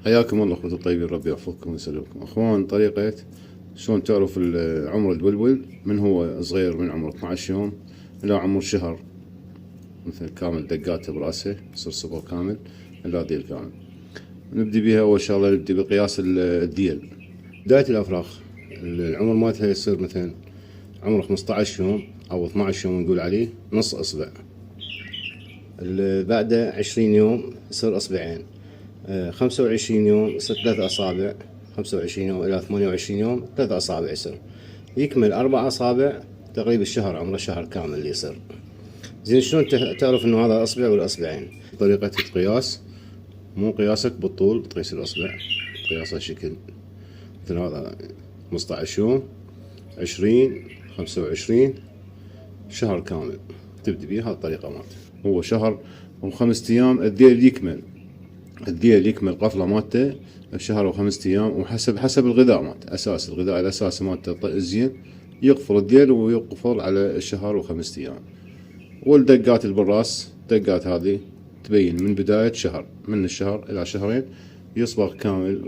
حياكم الله اخوتي الطيبين، ربي يحفظكم ويسلمكم. اخوان، طريقة شلون تعرف عمر البلبل من هو صغير، من عمر 12 يوم الى عمر شهر، مثل كامل دقاته براسه يصير صبر كامل الى ديل كامل. نبدي بيها اول شغله، نبدي بقياس الديل. بداية الافراخ العمر مالتها يصير مثلا عمر 15 يوم او 12 يوم نقول عليه نص اصبع، اللي بعده 20 يوم يصير اصبعين، 25 يوم يصير 3 أصابع، 25 يوم إلى 28 يوم 3 أصابع يصير، يكمل 4 أصابع تقريبا الشهر، عمره شهر كامل اللي يصير. زين شلون تعرف إنه هذا أصبع ولا أصبعين؟ طريقة القياس، مو قياسك بالطول تقيس الأصبع، قياسه شكل مثل هذا 15 يوم، 20، 25 شهر كامل تبدي بيه. هذه الطريقة مالته، هو شهر و5 أيام الذيل يكمل، الذيل يكمل قفله مالته شهر و5 أيام، وحسب الغذاء مالته، اساس الغذاء الاساسي مالته زين يقفل الذيل ويقفل على الشهر و5 أيام. والدقات اللي بالراس، الدقات هذه تبين من بداية شهر، من الشهر الى شهرين يصبغ كامل